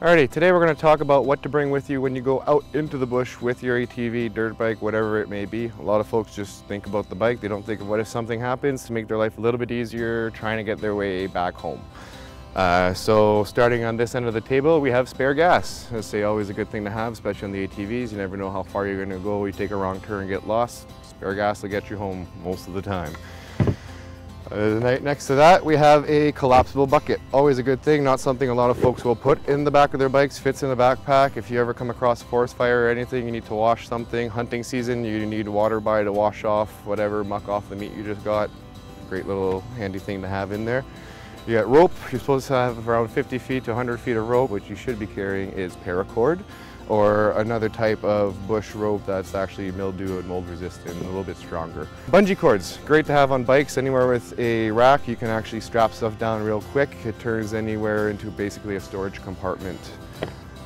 Alrighty, today we're going to talk about what to bring with you when you go out into the bush with your ATV, dirt bike, whatever it may be. A lot of folks just think about the bike. They don't think of what if something happens, to make their life a little bit easier trying to get their way back home. So starting on this end of the table, we have spare gas. That's always a good thing to have, especially on the ATVs. You never know how far you're going to go. You take a wrong turn and get lost. Spare gas will get you home most of the time. Next to that, we have a collapsible bucket. Always a good thing, not something a lot of folks will put in the back of their bikes. Fits in the backpack. If you ever come across a forest fire or anything, you need to wash something. Hunting season, you need water by to wash off whatever muck off the meat you just got. Great little handy thing to have in there. You got rope. You're supposed to have around 50 feet to 100 feet of rope. What you should be carrying is paracord, or another type of bush rope that's actually mildew and mold resistant and a little bit stronger. Bungee cords, great to have on bikes. Anywhere with a rack, you can actually strap stuff down real quick. It turns anywhere into basically a storage compartment.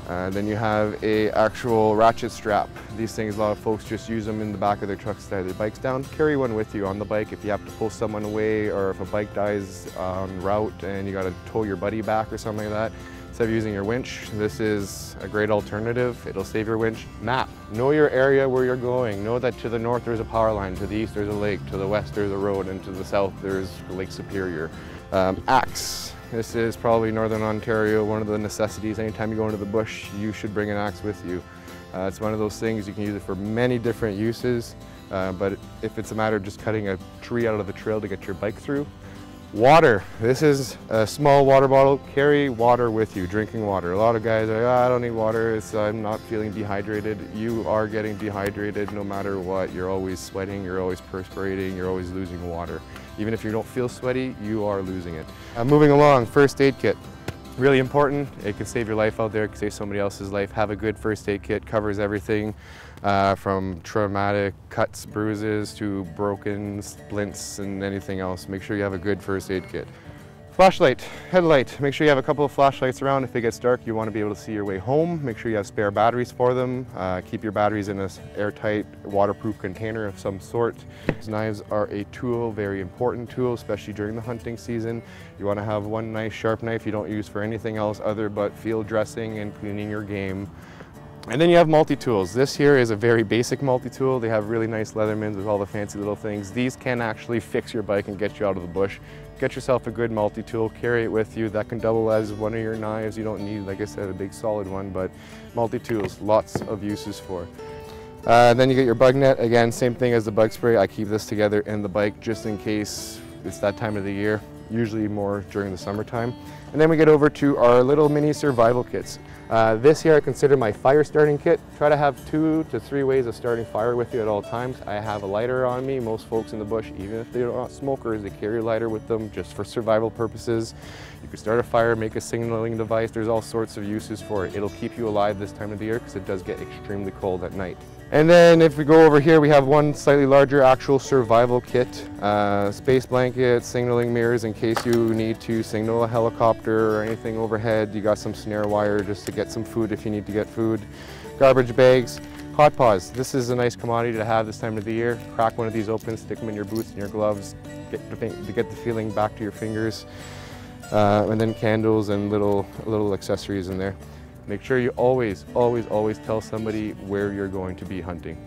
Then you have a actual ratchet strap. These things, a lot of folks just use them in the back of their trucks to tie their bikes down. Carry one with you on the bike if you have to pull someone away, or if a bike dies en route and you got to tow your buddy back or something like that. Instead of using your winch, this is a great alternative. It'll save your winch. Map. Know your area where you're going. Know that to the north there's a power line, to the east there's a lake, to the west there's a road, and to the south there's Lake Superior. Axe. This is probably Northern Ontario, one of the necessities. Anytime you go into the bush, you should bring an axe with you. It's one of those things, you can use it for many different uses, but if it's a matter of just cutting a tree out of the trail to get your bike through. Water. This is a small water bottle. Carry water with you, drinking water. A lot of guys are like, oh, I don't need water, I'm not feeling dehydrated. You are getting dehydrated no matter what. You're always sweating, you're always perspirating, you're always losing water. Even if you don't feel sweaty, you are losing it. Moving along, first aid kit. Really important. It can save your life out there, it can save somebody else's life. Have a good first aid kit, covers everything from traumatic cuts, bruises, to broken splints and anything else. Make sure you have a good first aid kit. Flashlight, headlight. Make sure you have a couple of flashlights around. If it gets dark, you want to be able to see your way home. Make sure you have spare batteries for them. Keep your batteries in an airtight, waterproof container of some sort. Knives are a tool, very important tool, especially during the hunting season. You want to have one nice sharp knife you don't use for anything else other but field dressing and cleaning your game. And then you have multi-tools. This here is a very basic multi-tool. They have really nice Leathermans with all the fancy little things. These can actually fix your bike and get you out of the bush. Get yourself a good multi-tool, carry it with you. That can double as one of your knives. You don't need, like I said, a big solid one, but multi-tools, lots of uses for. Then you get your bug net. Again, same thing as the bug spray. I keep this together in the bike just in case it's that time of the year, usually more during the summertime. And then we get over to our little mini survival kits. This here I consider my fire starting kit. Try to have 2 to 3 ways of starting fire with you at all times. I have a lighter on me. Most folks in the bush, even if they're not smokers, they carry a lighter with them just for survival purposes. You can start a fire, make a signaling device. There's all sorts of uses for it. It'll keep you alive this time of the year because it does get extremely cold at night. And then if we go over here, we have one slightly larger actual survival kit. Space blanket, signaling mirrors in case you need to signal a helicopter or anything overhead. You got some snare wire just to get some food if you need to get food. Garbage bags, hot paws. This is a nice commodity to have this time of the year. Crack one of these open, stick them in your boots and your gloves, to get the feeling back to your fingers. And then candles and little accessories in there. Make sure you always tell somebody where you're going to be hunting.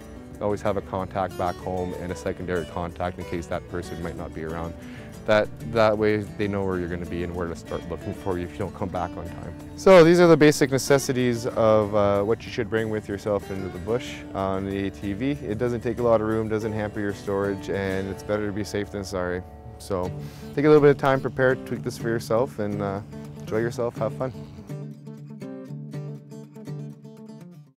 Always have a contact back home and a secondary contact in case that person might not be around. That way they know where you're going to be and where to start looking for you if you don't come back on time. So these are the basic necessities of what you should bring with yourself into the bush on the ATV. It doesn't take a lot of room, doesn't hamper your storage, and it's better to be safe than sorry. So take a little bit of time, prepare, tweak this for yourself, and enjoy yourself, have fun.